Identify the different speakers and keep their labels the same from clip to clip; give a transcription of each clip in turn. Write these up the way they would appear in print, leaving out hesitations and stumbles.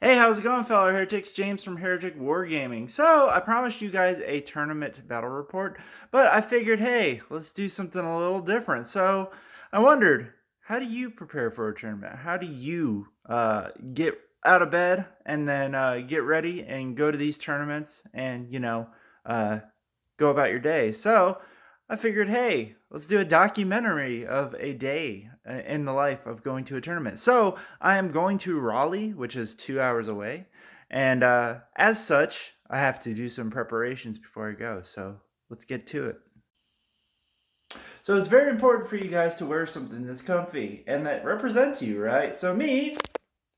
Speaker 1: Hey, how's it going, fellow heretics? James from Heretic Wargaming. So, I promised you guys a tournament battle report, but I figured, hey, let's do something a little different. So, I wondered, how do you prepare for a tournament? How do you get out of bed and then get ready and go to these tournaments and, uh, go about your day? So, I figured, hey, let's do a documentary of a day in the life of going to a tournament. So I am going to Raleigh, which is 2 hours away. And as such, I have to do some preparations before I go. So let's get to it. So it's very important for you guys to wear something that's comfy and that represents you, right? So me,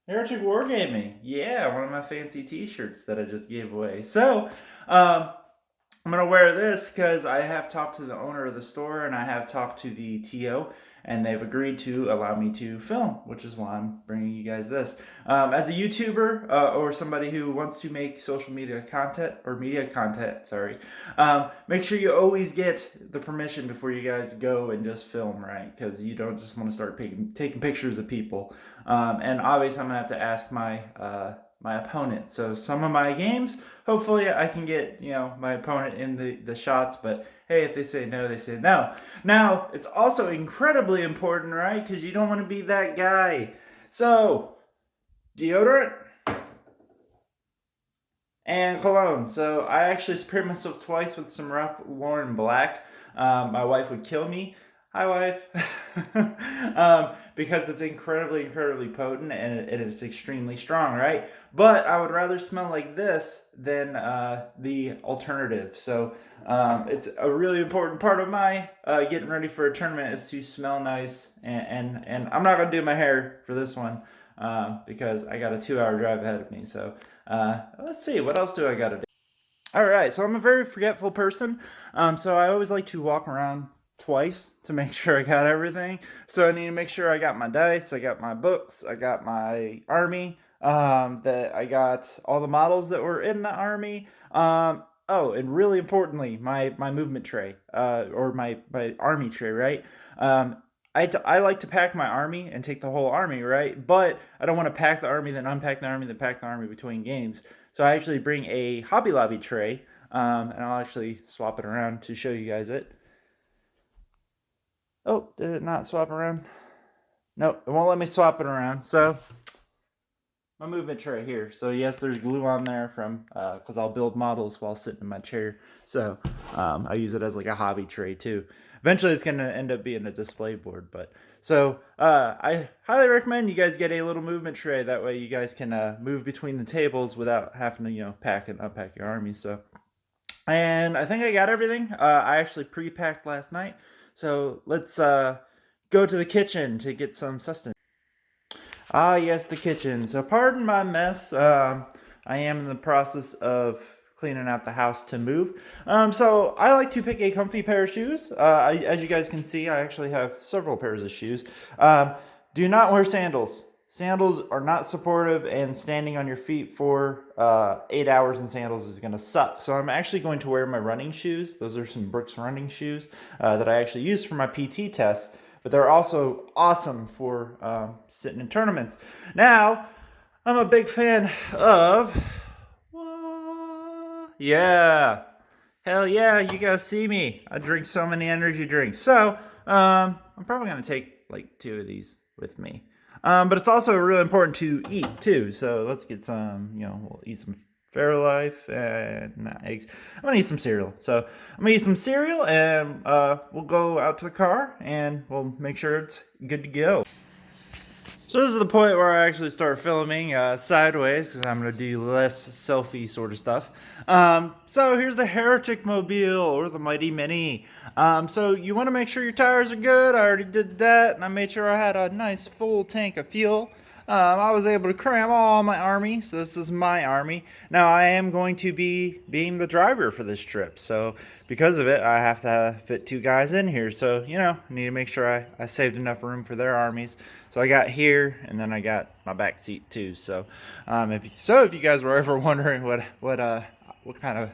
Speaker 1: Heretic Wargaming. Yeah, one of my fancy t-shirts that I just gave away. So, I'm going to wear this because I have talked to the owner of the store and I have talked to the TO and they've agreed to allow me to film, which is why I'm bringing you guys this. As a YouTuber or somebody who wants to make social media content, make sure you always get the permission before you guys go and just film, right? Because you don't just want to start taking pictures of people. And obviously I'm going to have to ask my opponent. So some of my games, hopefully I can get, my opponent in the shots, but hey, if they say no, they say no. Now, it's also incredibly important, right? Because you don't want to be that guy. So, deodorant and cologne. So I actually sprayed myself twice with some Ralph Lauren Black. My wife would kill me. Hi, wife. Because it's incredibly potent and it is extremely strong, right? But I would rather smell like this than the alternative. So it's a really important part of my getting ready for a tournament is to smell nice. And I'm not going to do my hair for this one because I got a 2-hour drive ahead of me. So let's see, what else do I got to do? All right, so I'm a very forgetful person. So I always like to walk around twice to make sure I got everything. So I need to make sure I got my dice, I got my books, I got my army, that I got all the models that were in the army. Oh, and really importantly, my movement tray, or my army tray, right? I like to pack my army and take the whole army, right? But I don't want to pack the army, then unpack the army, then pack the army between games. So I actually bring a Hobby Lobby tray, and I'll actually swap it around to show you guys it. Oh, did it not swap around? Nope, it won't let me swap it around. So, my movement tray here. So, yes, there's glue on there from, because I'll build models while sitting in my chair. So, I use it as like a hobby tray too. Eventually, it's going to end up being a display board. But so, I highly recommend you guys get a little movement tray. That way, you guys can move between the tables without having to, pack and unpack your army. So, and I think I got everything. I actually pre-packed last night. So let's go to the kitchen to get some sustenance. Ah, yes, the kitchen. So pardon my mess. I am in the process of cleaning out the house to move. So I like to pick a comfy pair of shoes. As you guys can see, I actually have several pairs of shoes. Do not wear sandals. Sandals are not supportive, and standing on your feet for 8 hours in sandals is going to suck. So I'm actually going to wear my running shoes. Those are some Brooks running shoes that I actually use for my PT tests, but they're also awesome for sitting in tournaments. Now, I'm a big fan of... Yeah. Hell yeah, you guys see me. I drink so many energy drinks. So, I'm probably going to take like 2 of these with me. But it's also really important to eat too. So let's get some, we'll eat some Fairlife and eggs. I'm going to eat some cereal. So I'm going to eat some cereal and we'll go out to the car and we'll make sure it's good to go. So this is the point where I actually start filming sideways because I'm going to do less selfie sort of stuff. So here's the Heretic Mobile or the Mighty Mini. So you want to make sure your tires are good. I already did that and I made sure I had a nice full tank of fuel. I was able to cram all my army, so this is my army. Now I am going to be being the driver for this trip, so because of it, I have to fit 2 guys in here. So, I need to make sure I saved enough room for their armies. So I got here, and then I got my back seat too. So, if you guys were ever wondering what kind of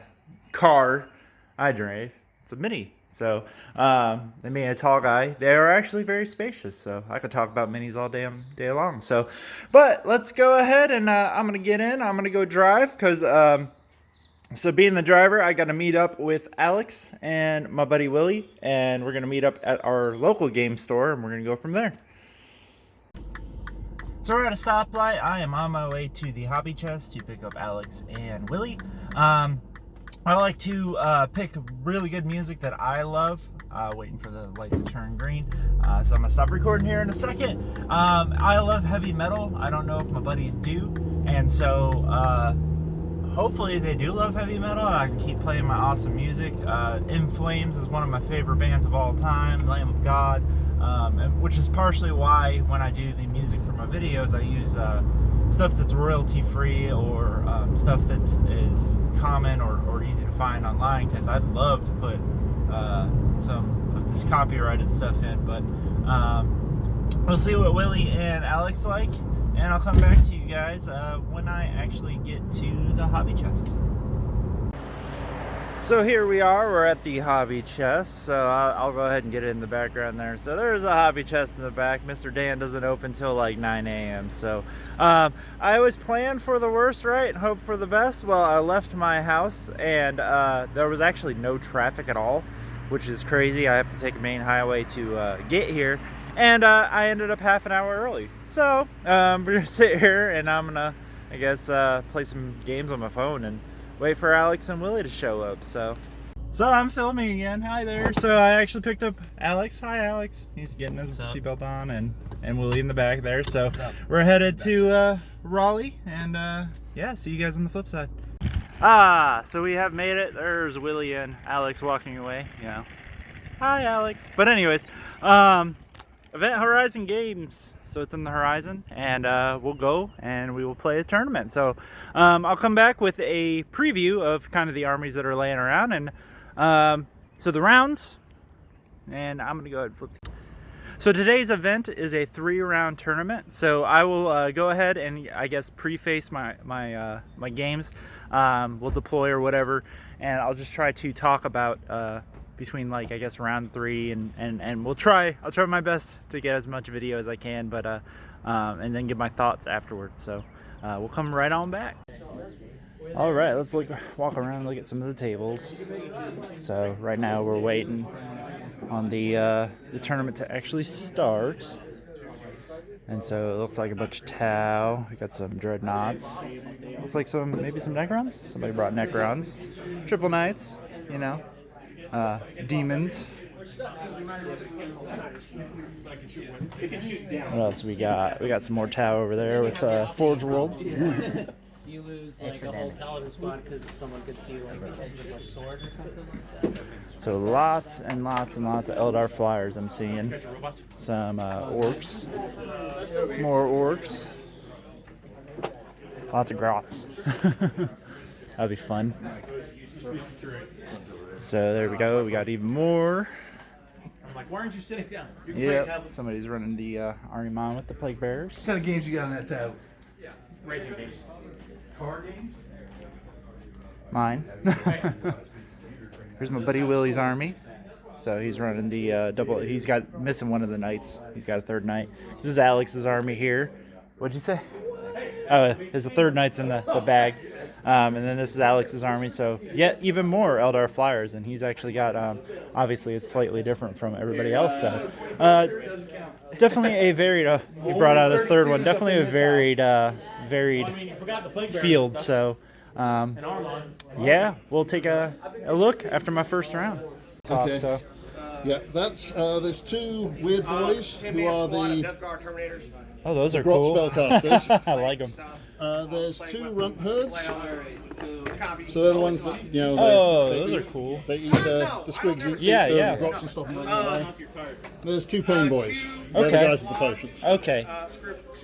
Speaker 1: car I drive, it's a Mini. So, they being a tall guy, they are actually very spacious. So I could talk about minis all damn day long. So, but let's go ahead and I'm gonna get in. I'm gonna go drive because so being the driver, I got to meet up with Alex and my buddy Willie, and we're gonna meet up at our local game store, and we're gonna go from there. So we're at a stoplight. I am on my way to the hobby chest to pick up Alex and Willie. I like to pick really good music that I love. Waiting for the light to turn green. So I'm gonna stop recording here in a second. I love heavy metal. I don't know if my buddies do. And so hopefully they do love heavy metal. I can keep playing my awesome music. In Flames is one of my favorite bands of all time. Lamb of God. Which is partially why when I do the music for my videos, I use stuff that's royalty free or stuff that's is common or easy to find online, because I'd love to put some of this copyrighted stuff in. But we'll see what Willie and Alex like, and I'll come back to you guys when I actually get to the hobby chest. So here we are, we're at the hobby chest, so I'll go ahead and get it in the background there. So there's a hobby chest in the back. Mr. Dan doesn't open till like 9 a.m. So I always plan for the worst, right, and hope for the best. Well, I left my house and there was actually no traffic at all, which is crazy. I have to take a main highway to get here, and I ended up half an hour early. So we're gonna sit here and I'm gonna, I guess, play some games on my phone and wait for Alex and Willie to show up. So I'm filming again. Hi there. So I actually picked up Alex. Hi, Alex. He's getting his seatbelt on, and Willie in the back there. So we're headed to Raleigh, and yeah, see you guys on the flip side. So we have made it. There's Willie and Alex walking away. Yeah. Hi, Alex. But anyways, Event Horizon Games. So it's in the horizon, and we'll go and we will play a tournament. So I'll come back with a preview of kind of the armies that are laying around, and so the rounds, and I'm gonna go ahead and flip. So today's event is a 3-round tournament. So I will go ahead and I guess preface my games. We'll deploy or whatever, and I'll just try to talk about between, like, I guess round 3 and I'll try my best to get as much video as I can, but and then give my thoughts afterwards. So we'll come right on back. All right, let's walk around and look at some of the tables. So right now we're waiting on the tournament to actually start, and so it looks like a bunch of Tau. We got some Dreadnoughts. Looks like maybe some Necrons. Somebody brought Necrons. Triple Knights, you know. Demons. What else we got? We got some more Tau over there with Forge World.
Speaker 2: You lose like a whole paladin squad because someone could see like the edge of a sword or something like that.
Speaker 1: So lots and lots and lots of Eldar flyers I'm seeing. Some orcs. More orcs. Lots of grots. That'll be fun. So there we go. We got even more.
Speaker 3: I'm like, why aren't you sitting down?
Speaker 1: Yeah, somebody's running the Ahriman with the Plague Bearers.
Speaker 3: What kind of games you got on that tab?
Speaker 2: Yeah, racing games.
Speaker 3: Card games?
Speaker 1: Mine. Here's my buddy Willie's army. So he's running the double. He's got missing one of the knights. He's got a third knight. This is Alex's army here. What'd you say? Oh, there's a third knight's in the bag. And then this is Alex's army, so yet even more Eldar flyers, and he's actually got, obviously it's slightly different from everybody else, so definitely a varied, he brought out his third one, definitely a varied field, so yeah, we'll take a look after my first round.
Speaker 4: Okay.
Speaker 1: So.
Speaker 4: Yeah, that's there's 2 weird boys who are the
Speaker 1: Oh, those are
Speaker 4: Grot
Speaker 1: cool.
Speaker 4: spellcasters.
Speaker 1: I like them.
Speaker 4: There's 2 rump herds. So they're the ones that, you know,
Speaker 1: those are cool.
Speaker 4: They eat the squigs, eat the grots and stop them running away. There's 2 pain boys. They're the guys with the potions.
Speaker 1: Okay.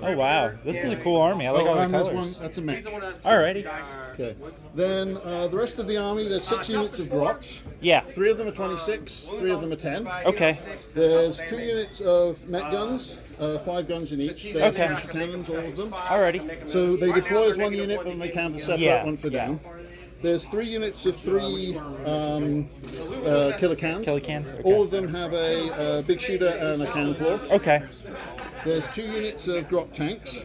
Speaker 1: Oh, wow. This is a cool army. I like all the
Speaker 4: and there's
Speaker 1: colors.
Speaker 4: one, that's a mech.
Speaker 1: Alrighty.
Speaker 4: Okay. Then the rest of the army, there's 6 units of grots.
Speaker 1: Yeah.
Speaker 4: 3 of them are 26, 3 of them are 10.
Speaker 1: Okay.
Speaker 4: There's 2 units of net guns, 5 guns in each. There's
Speaker 1: Okay.
Speaker 4: smasher cannons, all of them.
Speaker 1: Alrighty.
Speaker 4: So they deploy as 1 unit, but then they count as separate once they're down. There's 3 units of 3 killer cans.
Speaker 1: Killer cans. Okay.
Speaker 4: All of them have a big shooter and a cannon claw.
Speaker 1: Okay.
Speaker 4: There's 2 units of drop tanks.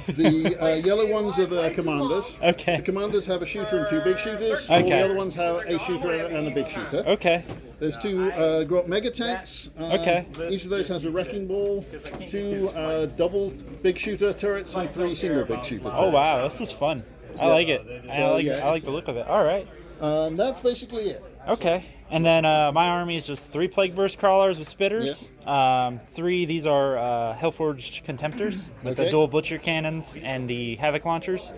Speaker 4: The yellow ones are the commanders.
Speaker 1: Okay.
Speaker 4: The commanders have a shooter and 2 big shooters.
Speaker 1: Okay.
Speaker 4: All the other ones have a shooter and a big shooter.
Speaker 1: Okay.
Speaker 4: There's 2 drop mega tanks.
Speaker 1: Okay.
Speaker 4: Each of those has a wrecking ball, 2 double big shooter turrets, and 3 single big shooter turrets.
Speaker 1: Oh wow, this is fun. I like it. I like the look of it. All right.
Speaker 4: That's basically it.
Speaker 1: Okay. And then my army is just 3 plague burst crawlers with spitters. 3, these are Hellforged contemptors with the dual butcher cannons and the havoc launchers.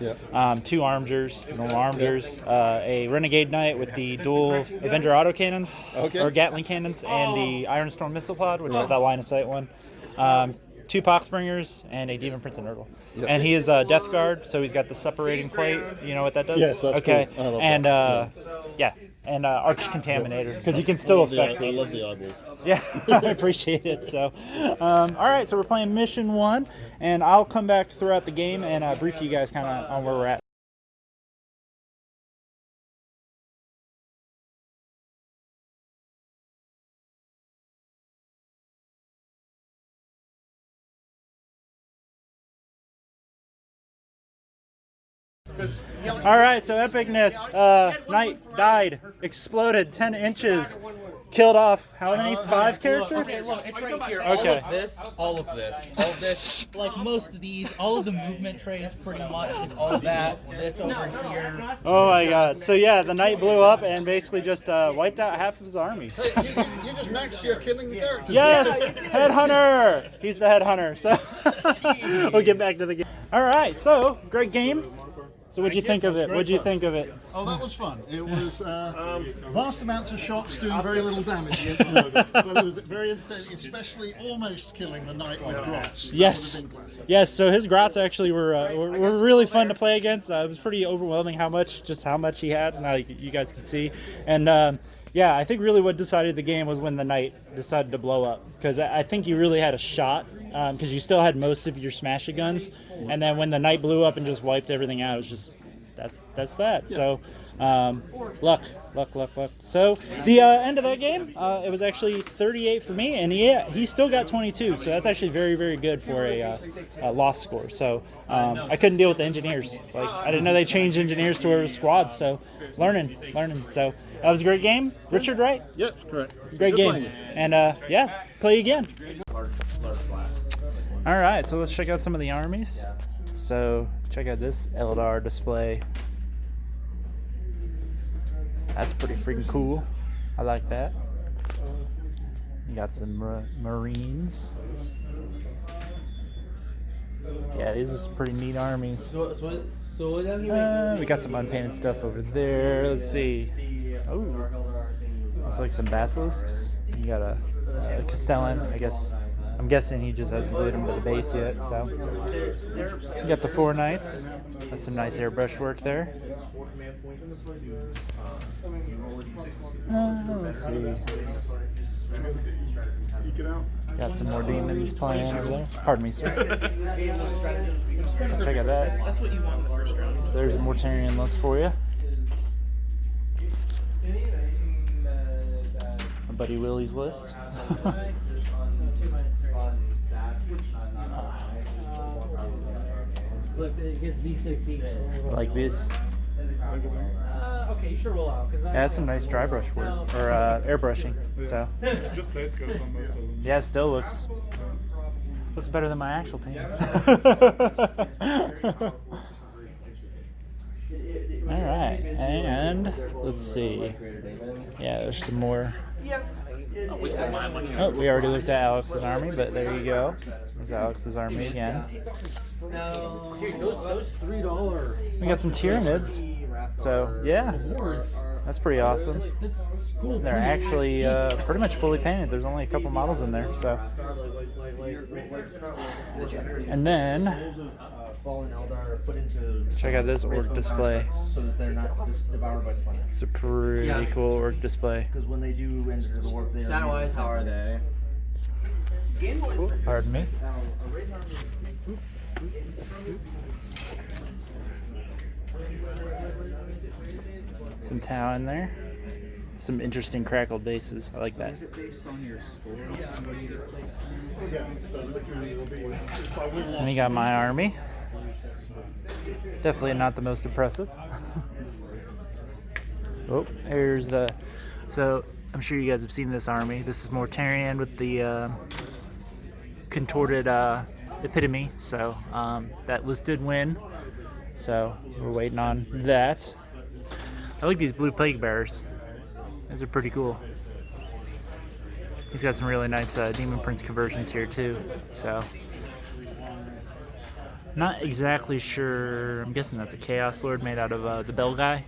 Speaker 1: 2 armgers, normal armgers, a renegade knight with the dual Avenger autocannons or Gatling cannons, and the Iron Storm missile pod, which is that line of sight one. 2 Poxbringers and a Demon Prince and Nurgle. And he is Death Guard, so he's got the separating plate. You know what that does?
Speaker 4: Yes, that's
Speaker 1: okay.
Speaker 4: cool. I love
Speaker 1: and
Speaker 4: that.
Speaker 1: and Arch Contaminator, because you can still affect
Speaker 4: I
Speaker 1: these.
Speaker 4: love the eyeballs.
Speaker 1: Yeah, I appreciate it. So, all right, so we're playing Mission 1, and I'll come back throughout the game and brief you guys kind of on where we're at. All right, so epicness. Knight died, exploded 10 inches, killed off how many? 5 characters?
Speaker 2: Okay, look, it's right here.
Speaker 1: Okay.
Speaker 2: All of this. Like most of these, all of the movement trays pretty much is all of that. This over here.
Speaker 1: Oh my god. So yeah, the knight blew up and basically just wiped out half of his army.
Speaker 4: You just maxed your killing the characters.
Speaker 1: Yes! Headhunter! He's the headhunter. So we'll get back to the game. All right, so great game. So what'd you think of it? What'd you think of it?
Speaker 4: Oh, that was fun. It was vast amounts of shots doing very little damage against the but it was very entertaining, especially almost killing the knight with grots.
Speaker 1: Yes. Yes, so his grots actually were really fun to play against. It was pretty overwhelming how much he had, now you guys can see. And yeah, I think really what decided the game was when the knight decided to blow up, because I think you really had a shot, because you still had most of your smash guns, and then when the knight blew up and just wiped everything out, it was just that's that. So luck. So the end of that game, it was actually 38 for me, and he still got 22. So that's actually very, very good for a loss score. So I couldn't deal with the engineers. Like, I didn't know they changed engineers to a squad. So learning. So that was a great game. Richard, right?
Speaker 4: Yep, correct.
Speaker 1: Great game. And yeah, play again. All right, so let's check out some of the armies. So check out this Eldar display. That's pretty freaking cool. I like that. You got some Marines. Yeah, these are some pretty neat armies. We got some unpainted stuff over there. Let's see. Oh, looks like some basilisks. You got a Castellan, I guess. I'm guessing he just hasn't glued them to the base yet. So you got the 4 knights. That's some nice airbrush work there. Let's see. Got some more demons playing over there. Pardon me, sir. Check out that.
Speaker 2: That's what you want in the first round.
Speaker 1: So there's a Mortarian list for you. My buddy Willie's list.
Speaker 2: Look, it gets D6 each.
Speaker 1: Like this.
Speaker 2: Okay, you should roll out.
Speaker 1: Yeah, that's some nice dry brush work, or airbrushing. So
Speaker 5: Just base coats on most of them.
Speaker 1: yeah, it still looks better than my actual paint. All right, and let's see. Yeah, there's some more. Oh, we already looked at Alex's army, but there you go. There's Alex's army again.
Speaker 3: Those $3.
Speaker 1: We got some Tyranids. So yeah, that's pretty awesome. They're actually pretty much fully painted. There's only a couple models in there. So, and then check out this orc display.
Speaker 6: So that they're not devoured by slime.
Speaker 1: It's a pretty cool orc display.
Speaker 6: Because when they do enter the warp, they are. How are they?
Speaker 1: Pardon me. Some tau in there. Some interesting crackled bases. I like that. And you got my army. Definitely not the most impressive. Oh, here's the... So, I'm sure you guys have seen this army. This is Mortarian with the contorted epitome. So, that listed win. So, we're waiting on that. I like these blue plague bearers. These are pretty cool. He's got some really nice Demon Prince conversions here too. So, not exactly sure. I'm guessing that's a Chaos Lord made out of the Bell guy.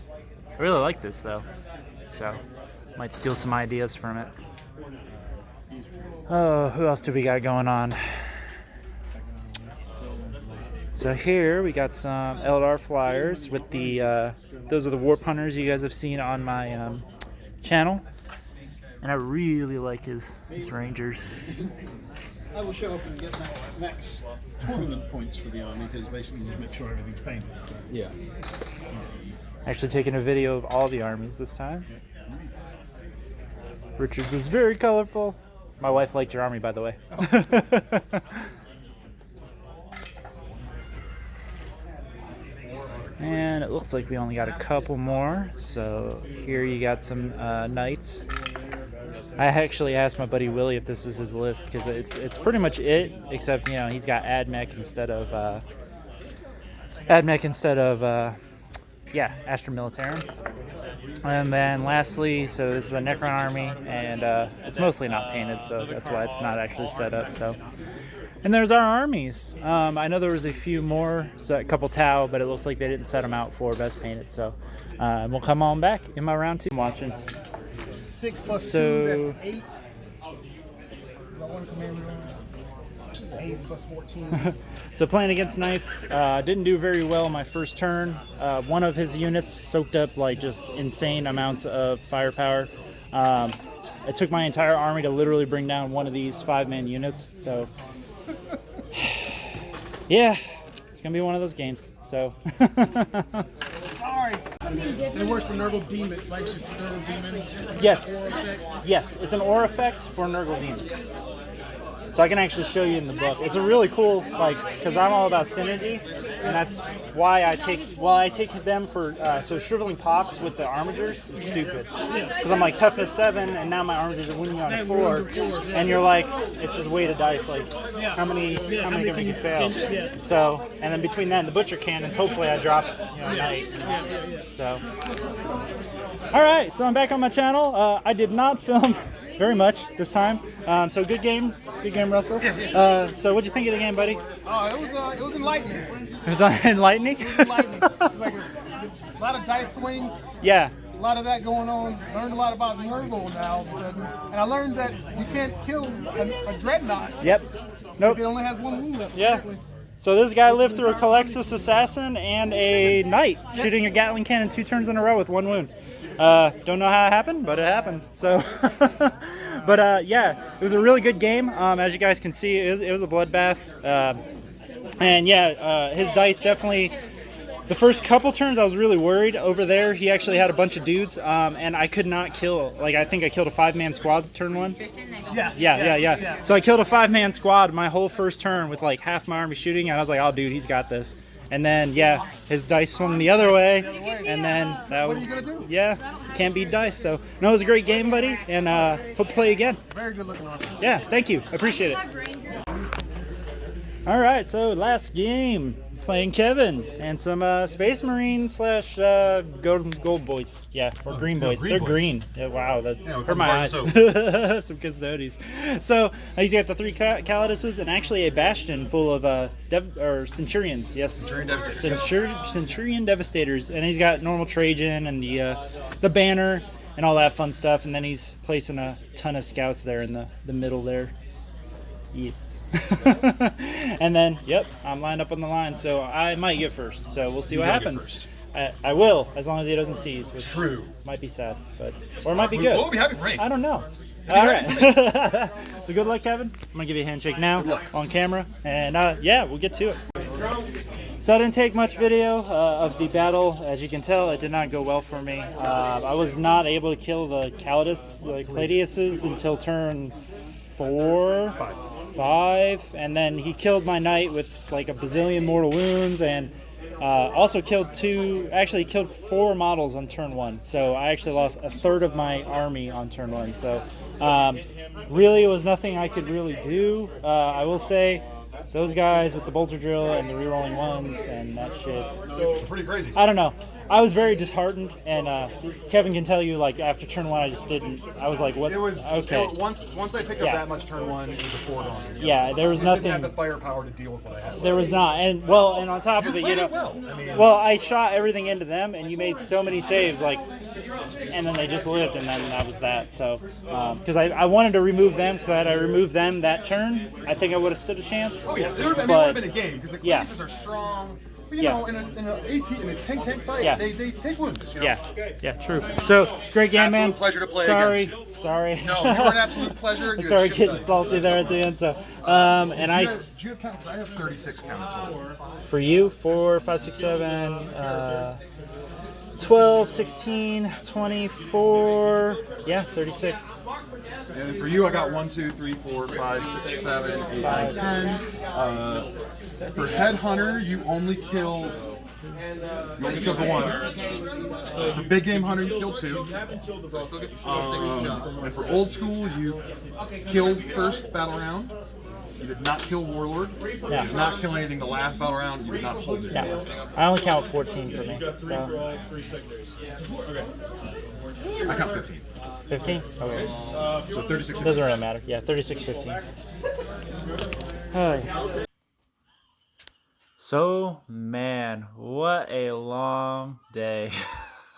Speaker 1: I really like this though. So, might steal some ideas from it. Oh, who else do we got going on? So here we got some Eldar flyers with the, those are the Warp Hunters you guys have seen on my channel. And I really like his Rangers.
Speaker 4: I will show up and get next tournament points for the army because basically just make sure everything's painted.
Speaker 6: Yeah.
Speaker 1: Actually taking a video of all the armies this time. Richard's is very colorful. My wife liked your army, by the way. And it looks like we only got a couple more. So here you got some knights. I actually asked my buddy Willie if this was his list because it's pretty much it, except he's got AdMech instead of Astra Militarum. And then lastly, so this is a Necron army, and it's mostly not painted, so that's why it's not actually set up. So, and there's our armies. I know there was a few more, so a couple Tau, but it looks like they didn't set them out for best painted. So we'll come on back in my round 2. I'm watching.
Speaker 4: 6 plus
Speaker 1: So,
Speaker 4: 2, that's 8. Got one commander. 8 plus 14.
Speaker 1: So playing against Knights, didn't do very well in my first turn. One of his units soaked up like just insane amounts of firepower. It took my entire army to literally bring down one of these 5-man units. So yeah, it's gonna be one of those games. So
Speaker 4: Sorry. It works for Nurgle Demon, like just Nurgle Demons.
Speaker 1: yes, it's an aura effect for Nurgle Demons. So I can actually show you in the book. It's a really cool, because I'm all about synergy, and that's why I take them for, so Shriveling Pox with the Armigers is stupid. Because I'm like toughness 7, and now my Armigers are winning on 4, and you're like, it's just weighted dice, like, how many can you fail? So, and then between that and the Butcher Cannons, hopefully I drop, a Knight. So, alright, so I'm back on my channel. I did not film very much this time. So good game, Russell. So what'd you think of the game, buddy?
Speaker 4: Oh, it was enlightening.
Speaker 1: It was enlightening?
Speaker 4: It was enlightening. It was like a lot of dice swings.
Speaker 1: Yeah.
Speaker 4: A lot of that going on. Learned a lot about Nurgle now all of a sudden. And I learned that you can't kill a Dreadnought.
Speaker 1: Yep. Nope.
Speaker 4: It only has one wound left.
Speaker 1: Yeah. Apparently. So this guy lived through a Calexis Assassin and a Knight, shooting a Gatling cannon 2 turns in a row with 1 wound. Don't know how it happened, but it happened. So, but yeah, it was a really good game. As you guys can see, it was a bloodbath. And yeah, his dice definitely. The first couple turns, I was really worried. Over there, he actually had a bunch of dudes, and I could not kill. Like, I think I killed a 5-man squad turn 1. Yeah. So I killed a 5-man squad my whole first turn with like half my army shooting, and I was like, oh, dude, he's got this. And then, yeah, his dice swung the other way, and then that was, can't beat dice. So, no, it was a great game, buddy, and hope to play again.
Speaker 4: Very good looking one.
Speaker 1: Yeah, thank you. I appreciate it. All right, so last game. Playing Kevin and some Space Marines / gold boys. Yeah, or green boys. They're green. Yeah, wow, that hurt my eyes. Some custodies. So he's got the 3 Calidus's and actually a bastion full of Centurions. Yes, Centurion Devastators. And he's got normal Trajan and the banner and all that fun stuff. And then he's placing a ton of scouts there in the middle there. Yes. And then, yep, I'm lined up on the line, so I might get first. So we'll see what happens. I will, as long as he doesn't seize, which might be sad, or it might be good.
Speaker 3: We'll be happy for him.
Speaker 1: I don't know. All right. So good luck, Kevin. I'm gonna give you a handshake now on camera, and yeah, we'll get to it. So I didn't take much video of the battle. As you can tell, it did not go well for me. I was not able to kill the Cladiuses until turn 4, 5, and then he killed my knight with like a bazillion mortal wounds, and also killed 4 models on turn 1. So I actually lost a third of my army on turn 1. So really, it was nothing I could really do. I will say, those guys with the bolter drill and the rerolling ones and that shit.
Speaker 7: So pretty crazy.
Speaker 1: I don't know. I was very disheartened, and Kevin can tell you, like, after turn 1, I just didn't. I was like, what?
Speaker 7: It was
Speaker 1: okay.
Speaker 7: Once I picked up that much turn 1, it was a foregone.
Speaker 1: Yeah, there was nothing.
Speaker 7: Didn't have the firepower to deal with what I had.
Speaker 1: There was not, and on top of it, you know, I shot everything into them, and you made so many saves, like, and then they just lived, and then that was that. So, because I wanted to remove them, because had I removed them that turn, I think I would have stood a chance.
Speaker 7: Oh yeah, it would have been a game because the Cladiuses are strong. But, you know, in a tank fight, they take wounds. You know?
Speaker 1: Yeah, true. So great game, man.
Speaker 7: Pleasure to play.
Speaker 1: Sorry.
Speaker 7: No, you were an absolute pleasure.
Speaker 1: I started getting salty there at the end. So,
Speaker 7: do you have counts? I have 36 counts total.
Speaker 1: For you, 4, 5, 6, 7, 12, 16, 24. Yeah, 36.
Speaker 7: And for you, I got 1, 2, 3, 4, 5, 6, 7, 8, 9, 10. For Headhunter, you only killed the 1. For Big Game Hunter, you killed 2. And for Old School, you killed first battle round. You did not kill Warlord. You did not kill anything the last battle round. You did not hold it.
Speaker 1: Yeah. I only count 14 for me. So.
Speaker 7: I count 15.
Speaker 1: 15? Okay.
Speaker 7: So 36.
Speaker 1: Doesn't really matter. Yeah, 36, 15. Oh. So, man, what a long day.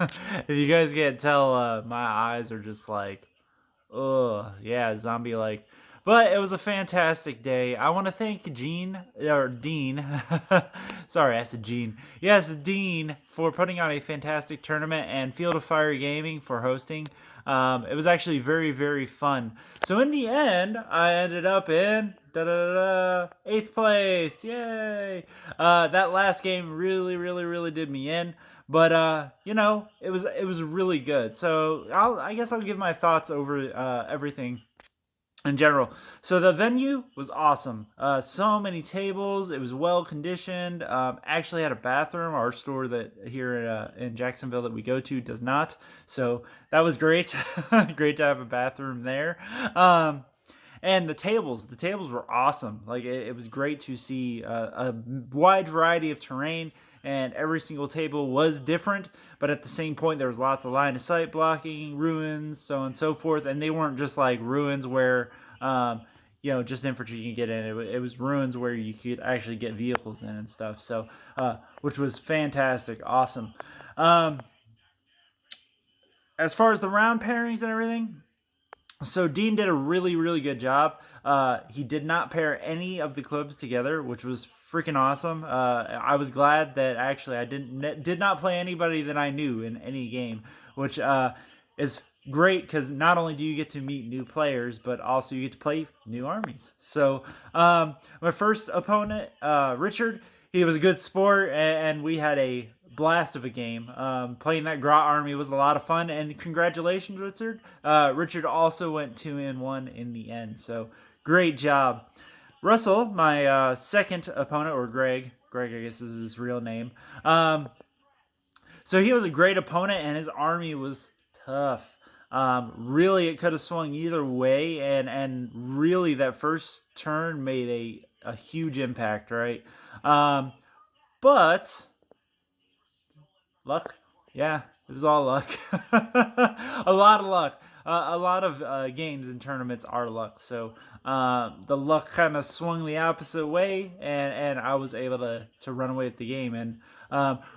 Speaker 1: If you guys can't tell, my eyes are just like, ugh, yeah, zombie-like. But it was a fantastic day. I want to thank Dean. Sorry, I said Gene. Yes, Dean, for putting on a fantastic tournament, and Field of Fire Gaming for hosting. It was actually very, very fun. So in the end, I ended up in 8th place. Yay! That last game really did me in. But you know, it was really good. So I guess I'll give my thoughts over everything in general. So the venue was awesome. So many tables. It was well conditioned. Actually had a bathroom. Our store that here in Jacksonville that we go to does not. So that was great. Great to have a bathroom there. And the tables were awesome. Like it was great to see a wide variety of terrain, and every single table was different. But at the same point, there was lots of line of sight blocking, ruins, so on and so forth. And they weren't just like ruins where, you know, just infantry can get in. It was ruins where you could actually get vehicles in and stuff. So, which was fantastic, awesome. As far as the round pairings and everything, so Dean did a really good job. He did not pair any of the clubs together, which was freaking awesome. I was glad that actually I did not play anybody that I knew in any game, which is great because not only do you get to meet new players, but also you get to play new armies. So my first opponent, Richard, he was a good sport, and we had a blast of a game. Playing that Grot army was a lot of fun, and congratulations, Richard. Richard also went 2-1 in the end, so great job. Russell, my second opponent, or Greg, I guess is his real name. So he was a great opponent, and his army was tough. Really, it could have swung either way, and really that first turn made a huge impact, right? But luck, yeah, it was all luck. A lot of luck. A lot of games and tournaments are luck, so the luck kind of swung the opposite way, and I was able to run away with the game. And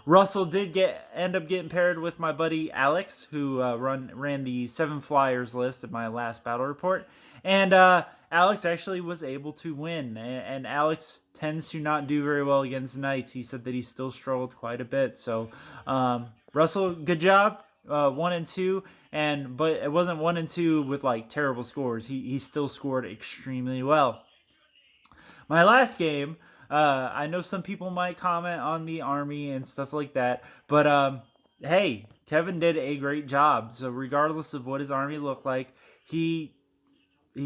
Speaker 1: Russell did end up getting paired with my buddy Alex, who ran the 7 flyers list of my last battle report, and Alex actually was able to win. And Alex tends to not do very well against knights. He said that he still struggled quite a bit. So Russell, good job, 1 and 2. But it wasn't 1 and 2 with like terrible scores. He still scored extremely well. My last game I know some people might comment on the army and stuff like that, but hey, Kevin did a great job. So regardless of what his army looked like, he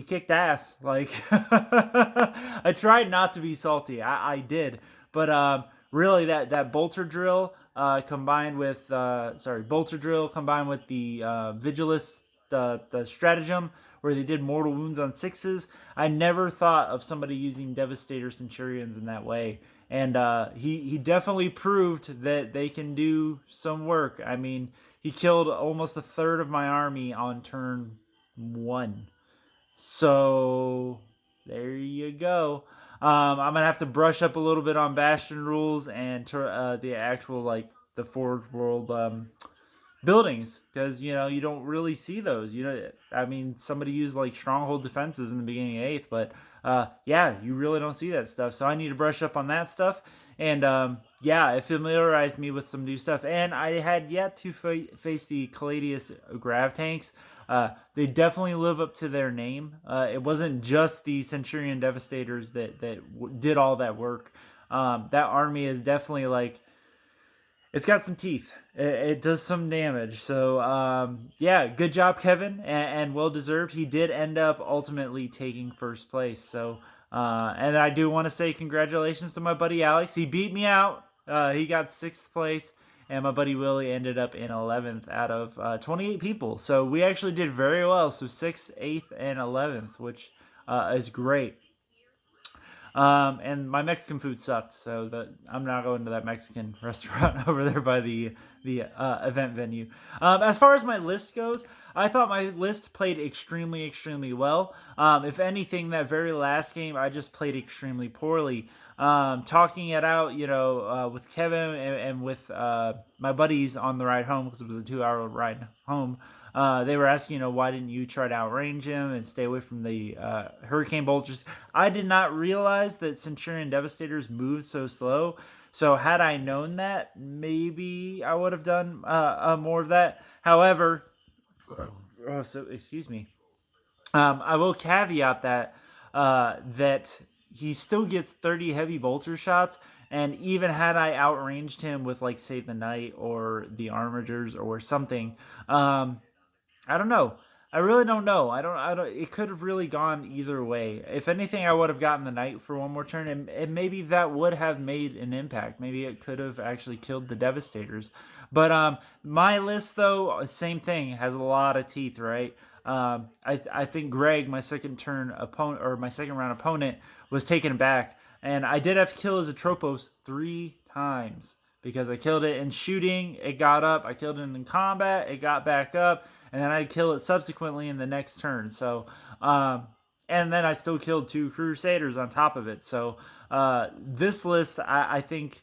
Speaker 1: kicked ass. Like I tried not to be salty. I did, but really that bolter drill combined with bolter drill combined with the vigilus, the stratagem where they did mortal wounds on 6s. I never thought of somebody using Devastator Centurions in that way. And he definitely proved that they can do some work. I mean, he killed almost a third of my army on turn 1. So there you go. I'm going to have to brush up a little bit on Bastion rules and the actual, like, the Forge World buildings, because you don't really see those. I mean, somebody used like stronghold defenses in the beginning of 8th, but yeah, you really don't see that stuff. So I need to brush up on that stuff, and yeah, it familiarized me with some new stuff. And I had yet to face the Caladius grav tanks. They definitely live up to their name. It wasn't just the Centurion Devastators that did all that work. That army is definitely like, it's got some teeth. It does some damage. So, yeah, good job, Kevin, and well-deserved. He did end up ultimately taking first place. So, and I do want to say congratulations to my buddy Alex. He beat me out. He got 6th place, and my buddy Willie ended up in 11th out of 28 people. So we actually did very well. So 6th, 8th, and 11th, which is great. And my Mexican food sucked, so I'm not going to that Mexican restaurant over there by the event venue. As far as my list goes, I thought my list played extremely, extremely well. If anything, that very last game, I just played extremely poorly. Talking it out, with Kevin and with my buddies on the ride home, because it was a 2-hour ride home. They were asking, why didn't you try to outrange him and stay away from the Hurricane Bolters? I did not realize that Centurion Devastators move so slow. So had I known that, maybe I would have done more of that. However, excuse me. I will caveat that he still gets 30 heavy bolter shots. And even had I outranged him with, like, Save the Knight or the Armigers or something, I don't know. I really don't know. I don't. It could have really gone either way. If anything, I would have gotten the Knight for one more turn, and maybe that would have made an impact. Maybe it could have actually killed the Devastators. But my list, though, same thing, has a lot of teeth, right? I think Greg, my second round opponent, was taken aback, and I did have to kill his Atropos 3 times because I killed it in shooting, it got up. I killed it in combat, it got back up. And then I'd kill it subsequently in the next turn. So, and then I still killed 2 Crusaders on top of it. So, this list, I think,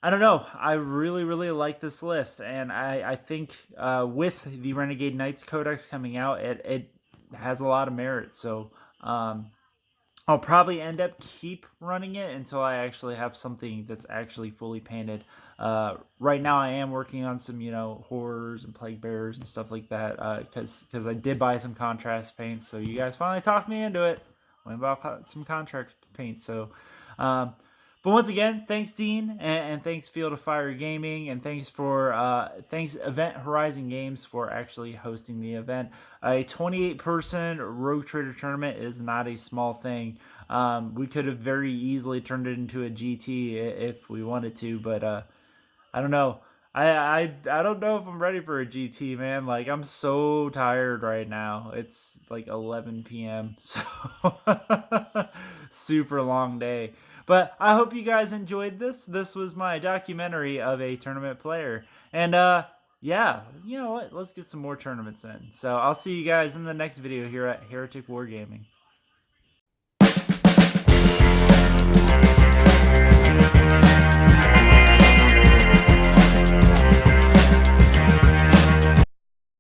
Speaker 1: I don't know. I really, really like this list. And I think with the Renegade Knights Codex coming out, it has a lot of merit. So, I'll probably end up keep running it until I actually have something that's actually fully painted. Right now I am working on some, horrors and plague bearers and stuff like that, because I did buy some contrast paints, so you guys finally talked me into it. Went about some contrast paints, so, but once again, thanks Dean, and thanks Field of Fire Gaming, and thanks Event Horizon Games for actually hosting the event. A 28-person Rogue Trader tournament is not a small thing. We could have very easily turned it into a GT if we wanted to, but, I don't know. I don't know if I'm ready for a GT, man. Like, I'm so tired right now. It's like 11 p.m. So super long day. But I hope you guys enjoyed this. This was my documentary of a tournament player. And yeah, you know what? Let's get some more tournaments in. So I'll see you guys in the next video here at Heretic Wargaming.